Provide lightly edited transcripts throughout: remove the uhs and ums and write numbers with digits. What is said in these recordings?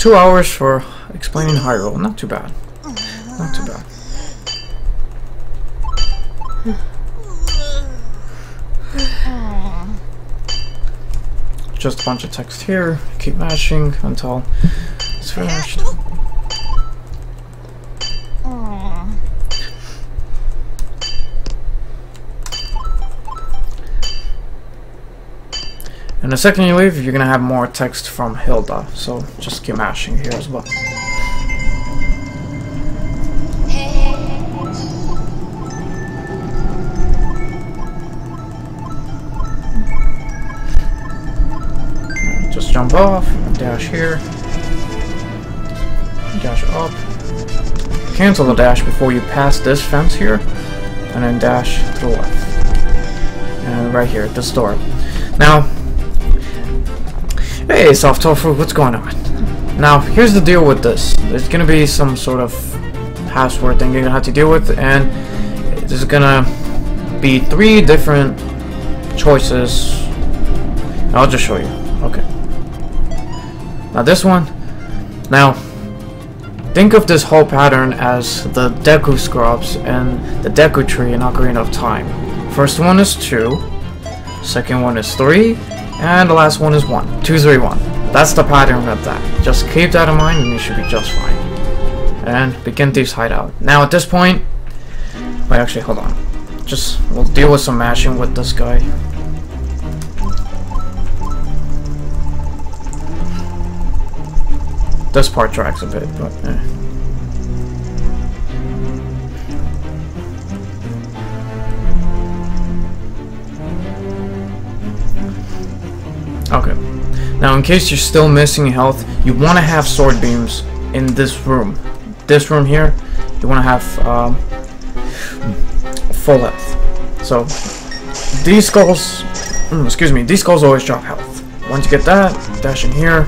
2 hours for explaining Hyrule. Not too bad. Not too bad. Just a bunch of text here. Keep mashing until it's finished. And the second you leave, you're gonna have more text from Hilda, so just keep mashing here as well. Just jump off, dash here, dash up, cancel the dash before you pass this fence here, and then dash to the left. And right here, this door. Now, hey, Soft Tofu, what's going on? Now, here's the deal with this. There's gonna be some sort of password thing you're gonna have to deal with, and there's gonna be 3 different choices. I'll just show you. Okay. Now this one. Now, think of this whole pattern as the Deku Scrubs and the Deku Tree in Ocarina of Time. First one is 2, second one is 3, and the last one is 1. 2, 3, 1. That's the pattern of that. Just keep that in mind and you should be just fine. And begin Thieves Hideout. Now at this point, wait, actually, hold on. We'll deal with some mashing with this guy. This part drags a bit, but Okay. Now, in case you're still missing health, you want to have sword beams in this room. This room here, you want to have full health. So, these skulls, excuse me, these skulls always drop health. Once you get that, dash in here.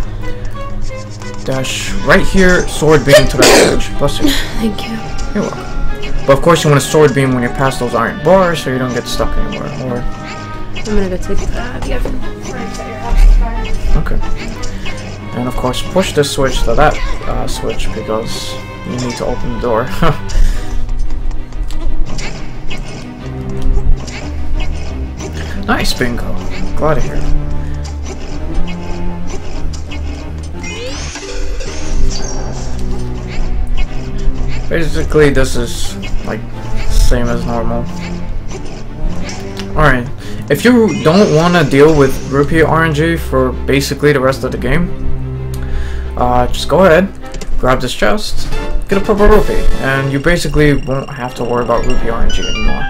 Dash right here, sword beam to that switch. Bless you. Thank you. You're welcome. But of course you want a sword beam when you pass those iron bars so you don't get stuck anywhere. Or I'm gonna go take that. Yeah. Okay. And of course push this switch to that switch because you need to open the door. Nice, bingo. Glad to hear it. Basically, this is like same as normal. Alright, if you don't want to deal with rupee RNG for basically the rest of the game, just go ahead, grab this chest, get a purple rupee, and you basically won't have to worry about rupee RNG anymore.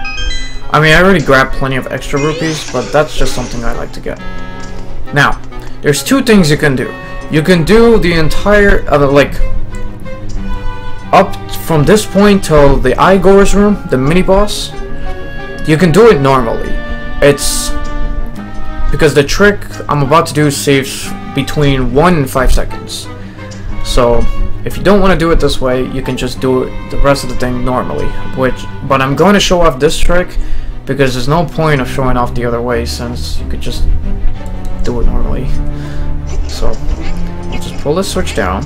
I mean, I already grabbed plenty of extra rupees, but that's just something I like to get. Now, there's 2 things you can do. You can do the entire, up from this point till the Igor's room, the mini-boss, you can do it normally. It's because the trick I'm about to do saves between 1 and 5 seconds. So if you don't want to do it this way, you can just do it the rest of the thing normally. But I'm going to show off this trick because there's no point of showing off the other way since you could just do it normally. So I'll just pull this switch down.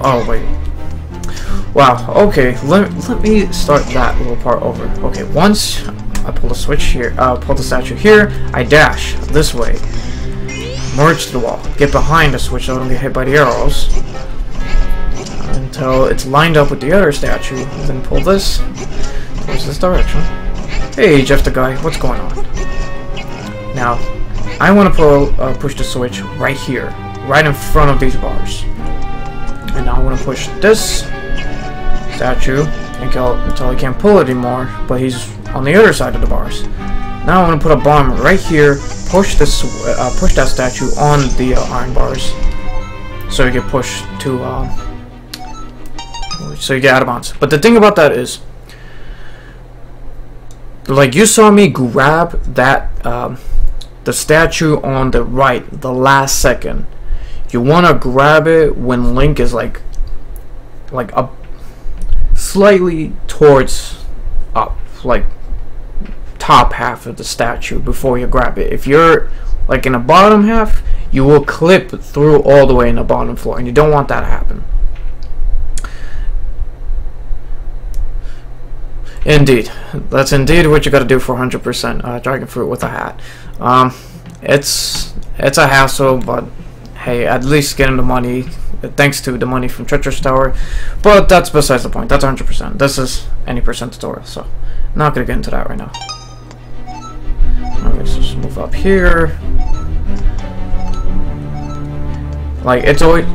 Oh wait. Wow, okay, let me start that little part over. Okay, once I pull the switch here, pull the statue here, I dash this way. Merge to the wall. Get behind the switch so I don't get hit by the arrows. Until it's lined up with the other statue. And then pull this towards this direction. Hey, Jeff the guy, what's going on? Now, I want to push the switch right here. Right in front of these bars. And now I want to push this statue until I can't pull it anymore, but he's on the other side of the bars. Now I want to put a bomb right here, push that statue on the iron bars, so you get pushed to, so you get out of bounds. But the thing about that is, like you saw me grab that, the statue on the right, the last second. You want to grab it when Link is like slightly towards up, like top half of the statue before you grab it. If you're like in the bottom half, you will clip through all the way in the bottom floor, and you don't want that to happen. Indeed, that's indeed what you got to do for 100% dragon fruit with a hat. It's a hassle, but hey, at least getting the money, thanks to the money from Treacherous Tower. But that's besides the point. That's 100%. This is any percent tutorial, so not gonna get into that right now. Alright, so just move up here. Like, it's always...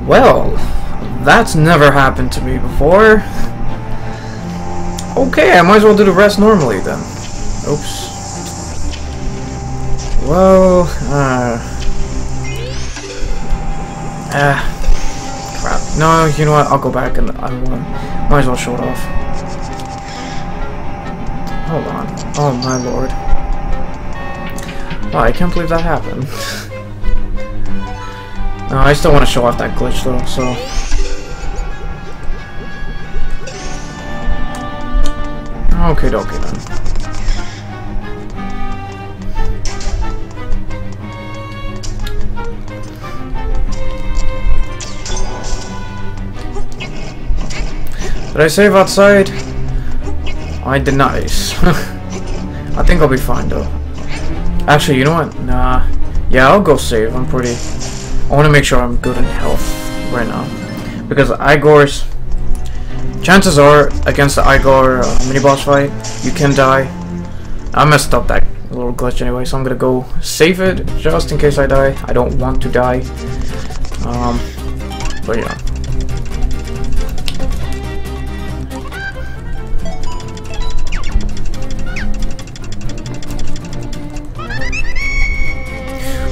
Well, that's never happened to me before. Okay, I might as well do the rest normally then. Oops. Well, crap. No, you know what? I'll go back and I might as well show it off. Hold on. Oh my lord. Wow, I can't believe that happened. No, I still want to show off that glitch though, so... Okay, dokie then. Did I save outside? I did not. I think I'll be fine though. Actually, you know what? Nah. Yeah, I'll go save. I want to make sure I'm good in health right now. Because Igor's... Chances are, against the Igor mini-boss fight, you can die. I messed up that little glitch anyway, so I'm gonna go save it just in case I die. I don't want to die. But yeah.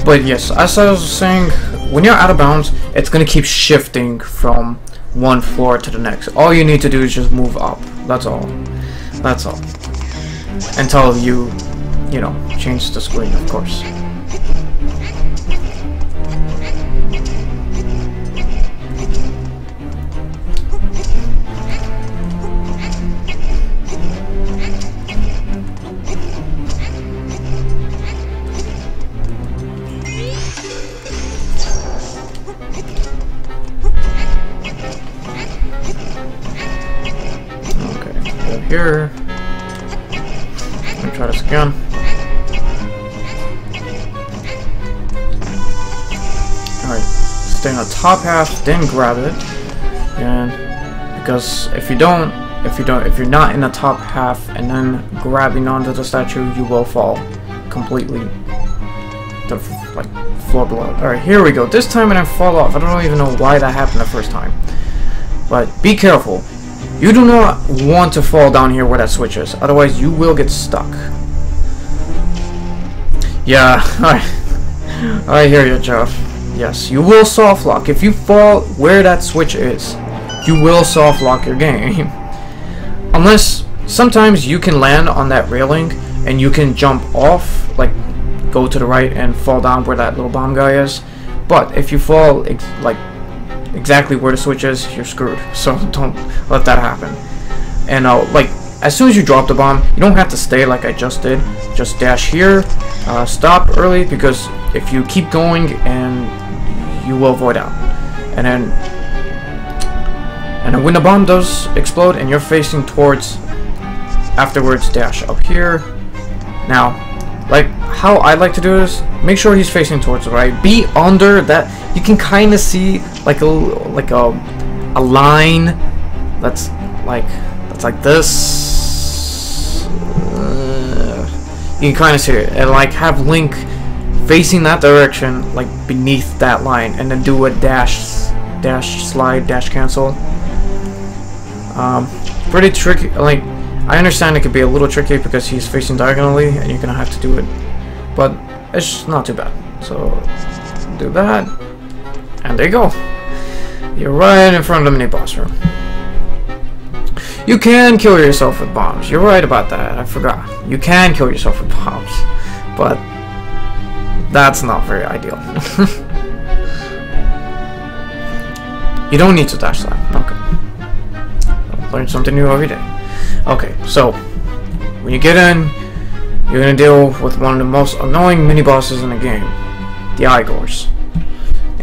But yes, as I was saying, when you're out of bounds, it's gonna keep shifting from one floor to the next. All you need to do is just move up. That's all. That's all. Until you know, change the screen, of course. Here. Let me try this again. Alright, stay in the top half, then grab it. And because if you're not in the top half and then grabbing onto the statue, you will fall completely to the floor below. Alright, here we go. This time I didn't fall off. I don't even know why that happened the first time. But be careful. You do not want to fall down here where that switch is, otherwise you will get stuck. Yeah, I hear you, Jeff. Yes, you will soft lock. If you fall where that switch is, you will soft lock your game. Unless, sometimes you can land on that railing and you can jump off, like go to the right and fall down where that little bomb guy is. But if you fall, exactly where the switch is, you're screwed. So don't let that happen. And like as soon as you drop the bomb, you don't have to stay like I just did. Just dash here, stop early, because if you keep going, and you will void out. And then when the bomb does explode and you're facing towards, afterwards dash up here. Now, like how I like to do this, make sure he's facing towards the right. Be under that. You can kind of see like a line that's like this. You can kind of see it, and like have Link facing that direction, like beneath that line, and then do a dash slide, dash cancel. Pretty tricky. Like, I understand it could be a little tricky because he's facing diagonally and you're gonna have to do it, but it's not too bad. So do that, and there you go. You're right in front of the mini boss room. You can kill yourself with bombs. You're right about that. I forgot. You can kill yourself with bombs, but that's not very ideal. You don't need to dash that. Okay. Learn something new every day. Okay, so when you get in, you're gonna deal with one of the most annoying mini bosses in the game, the Igors.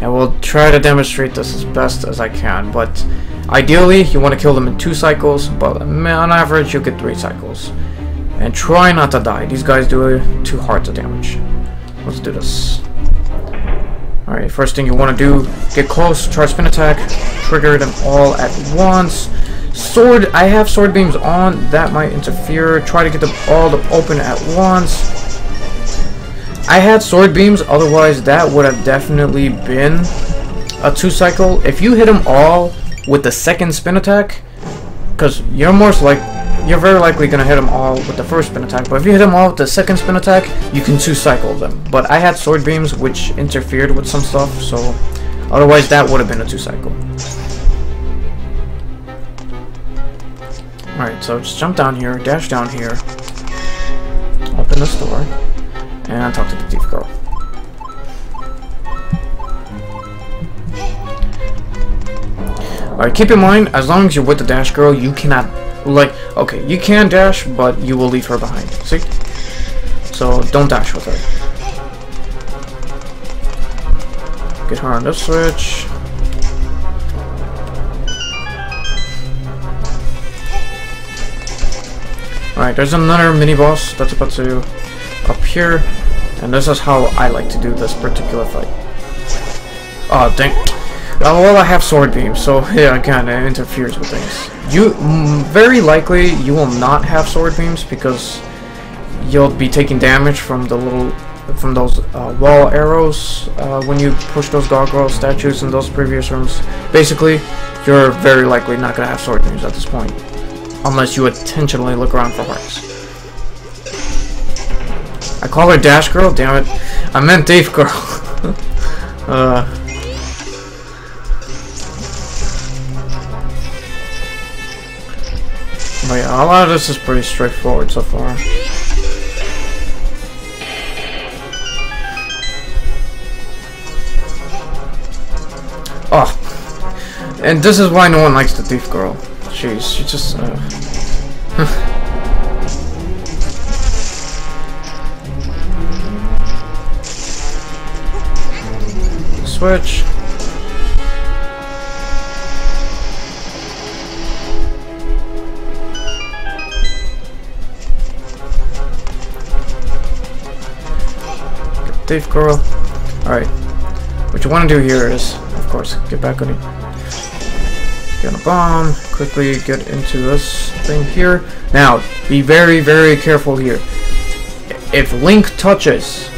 And we'll try to demonstrate this as best as I can, but ideally you want to kill them in 2 cycles, but on average you'll get 3 cycles. And try not to die. These guys do 2 hearts of damage. Let's do this. Alright, first thing you want to do, get close, try spin attack, trigger them all at once. Sword, I have sword beams on, that might interfere. Try to get them all to open at once. I had sword beams, otherwise that would have definitely been a 2 cycle. If you hit them all with the second spin attack, because you're very likely gonna hit them all with the first spin attack, but if you hit them all with the second spin attack, you can 2 cycle them. But I had sword beams which interfered with some stuff, so otherwise that would have been a 2 cycle. Alright, so just jump down here, dash down here, open this door, and talk to the thief girl. Alright, keep in mind, as long as you're with the dash girl, you cannot, like, okay, you can dash, but you will leave her behind, see? So, don't dash with her. Get her on this switch. Alright, there's another mini-boss that's about to appear, and this is how I like to do this particular fight. Oh, dang. Well, I have sword beams, so yeah, again, it interferes with things. You very likely you will not have sword beams because you'll be taking damage from the those wall arrows when you push those gargoyle statues in those previous rooms. Basically, you're very likely not gonna have sword beams at this point, unless you intentionally look around for hearts. I call her Dash Girl, damn it. I meant Thief Girl. But yeah, a lot of this is pretty straightforward so far. Oh, and this is why no one likes the Thief Girl. Jeez, she just switch. Thief Girl. Alright. What you want to do here is, of course, get back on it. Get a bomb. Quickly get into this thing here. Now, be very, very careful here. If Link touches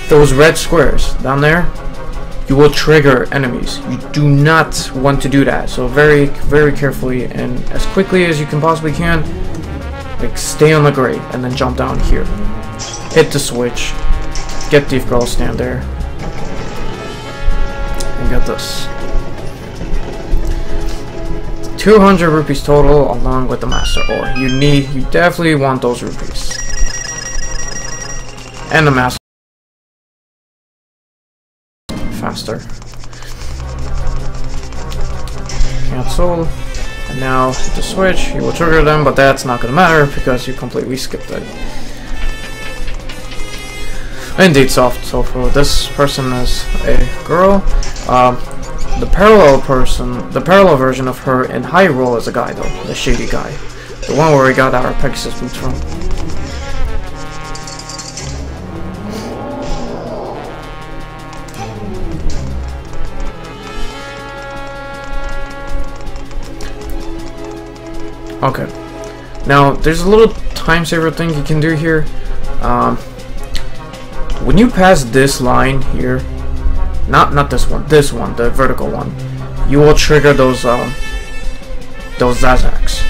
those red squares down there, you will trigger enemies. You do not want to do that. So very, very carefully and as quickly as you can possibly can, like stay on the grate and then jump down here. Hit the switch. Get Thief Girl, stand there, and get this. 200 rupees total, along with the Master Ore. You definitely want those rupees, and the Master. Faster. Cancel, and now hit the switch. You will trigger them, but that's not gonna matter because you completely skipped it. Indeed, soft. So for this person is a girl. The parallel version of her in Hyrule is a guy though, the shady guy, the one where we got our Pegasus boots from. Okay. Now there's a little time saver thing you can do here. When you pass this line here, not this one, the vertical one, you will trigger those Zazaks.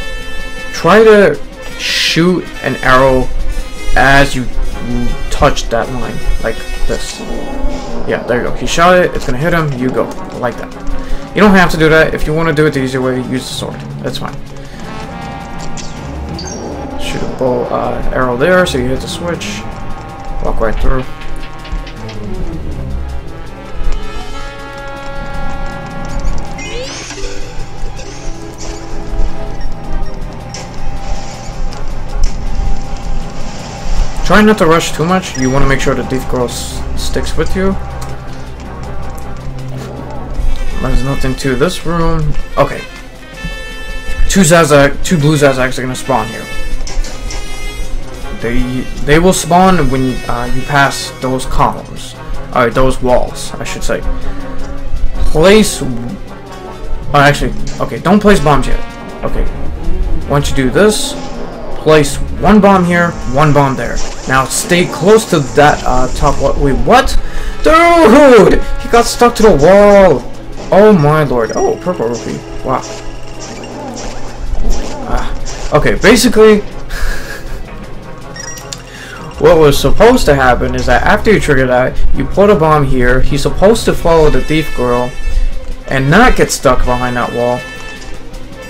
Try to shoot an arrow as you touch that line, like this. Yeah, there you go. He shot it, it's gonna hit him, you go, like that. You don't have to do that. If you want to do it the easier way, use the sword. That's fine. Shoot a bow arrow there, so you hit the switch, walk right through. Try not to rush too much. You want to make sure the thief girl sticks with you. There's nothing to this room. Okay. Two blue Zazags are gonna spawn here. They will spawn when you pass those columns. Alright, those walls, I should say. Place. Oh, actually, okay. Don't place bombs yet. Okay. Once you do this, place one bomb here, one bomb there. Now stay close to that top. Wait, what? Dude, he got stuck to the wall. Oh my lord. Oh, purple rupee. Wow. Okay, basically, what was supposed to happen is that after you trigger that, you put a bomb here. He's supposed to follow the thief girl and not get stuck behind that wall.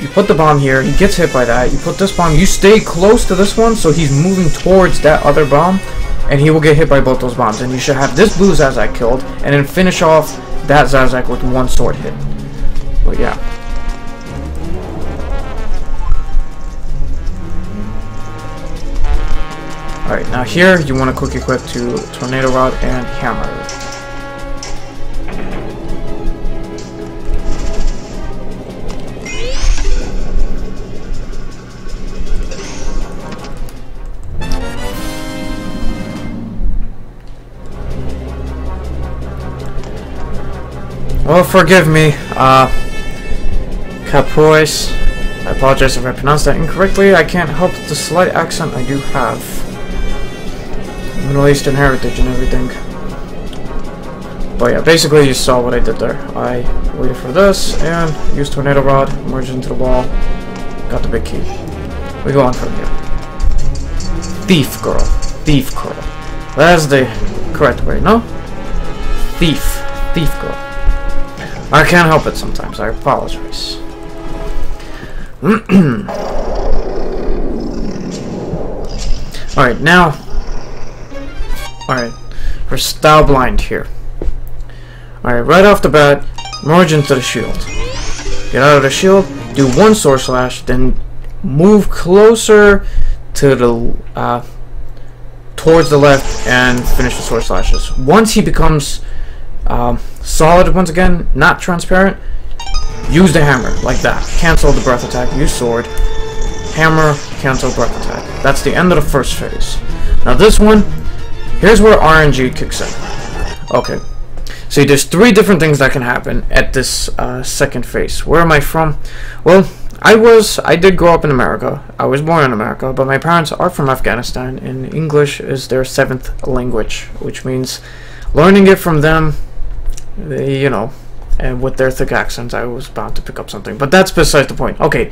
You put the bomb here, he gets hit by that. You put this bomb, you stay close to this one, so he's moving towards that other bomb, and he will get hit by both those bombs. And you should have this blue Zazak killed, and then finish off that Zazak with one sword hit. But yeah. Alright, now here you want to quick equip to Tornado Rod and Hammer. Well, forgive me, Caprois. I apologize if I pronounced that incorrectly. I can't help the slight accent I do have. Middle Eastern heritage and everything. But yeah, basically you saw what I did there. I waited for this and used Tornado Rod, merged into the wall, got the big key. We go on from here. Thief girl. Thief girl. That's the correct way, no? Thief. Thief girl. I can't help it sometimes, I apologize. Alright, now. Alright, we're style blind here. Alright, right off the bat, merge into the shield. Get out of the shield, do one sword slash, then move closer to the towards the left and finish the sword slashes. Once he becomes solid once again, not transparent, use the hammer like that. Cancel the breath attack, use sword. Hammer, cancel breath attack. That's the end of the first phase. Now this one, here's where RNG kicks in. Okay. See, there's 3 different things that can happen at this second phase. Where am I from? Well, I did grow up in America. I was born in America, but my parents are from Afghanistan, and English is their 7th language, which means learning it from them, you know, and with their thick accents, I was bound to pick up something. But that's besides the point. Okay,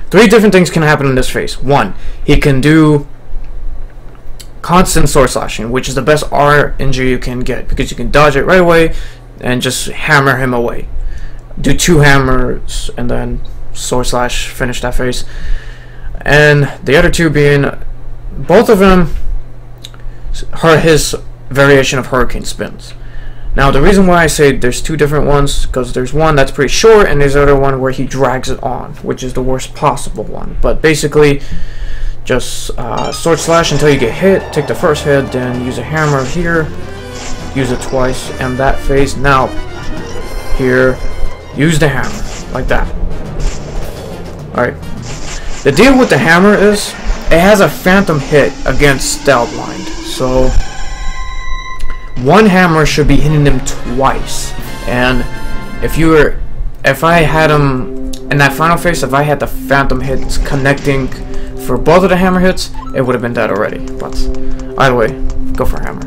3 different things can happen in this phase. 1, he can do constant sword slashing, which is the best RNG you can get, because you can dodge it right away and just hammer him away. Do 2 hammers and then sword slash, finish that phase. And the other 2 being, both of them, his variation of hurricane spins. Now the reason why I say there's 2 different ones, because there's one that's pretty short and there's the other one where he drags it on, which is the worst possible one. But basically, just sword slash until you get hit, take the first hit, then use a hammer here, use it twice, and that phase. Now, here, use the hammer, like that. Alright. The deal with the hammer is, it has a phantom hit against style blind, so one hammer should be hitting him twice. And if I had him in that final phase, if I had the phantom hits connecting for both of the hammer hits, it would have been dead already. But either way, go for hammer.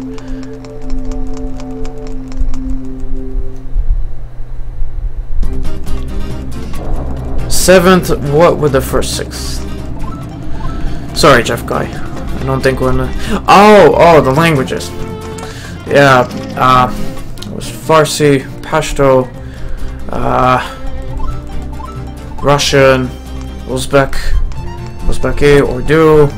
Seventh, what with the first 6? Sorry, Jeff Guy. I don't think we're in the... Oh, the languages. Yeah, it was Farsi, Pashto, Russian, Uzbeki, Urdu.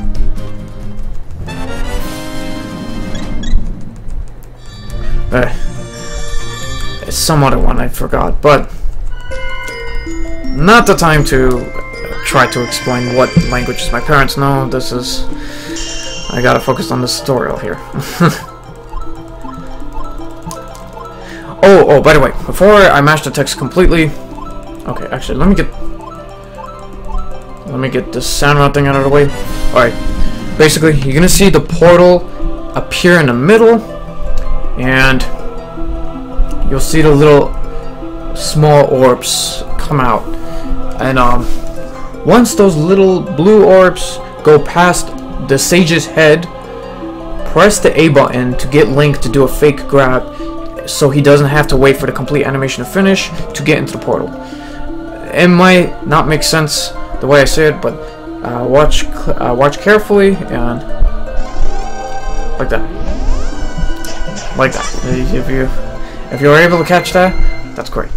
It's some other one I forgot, but not the time to try to explain what languages my parents know. This is I gotta focus on this tutorial here. Oh, by the way, before I mash the text completely... Okay, actually, let me get this sound route thing out of the way. Alright, basically, you're gonna see the portal appear in the middle, and you'll see the little small orbs come out. And once those little blue orbs go past the sage's head, press the A button to get Link to do a fake grab, so he doesn't have to wait for the complete animation to finish to get into the portal. It might not make sense the way I say it, but watch carefully, and like that. If you're able to catch that, that's great.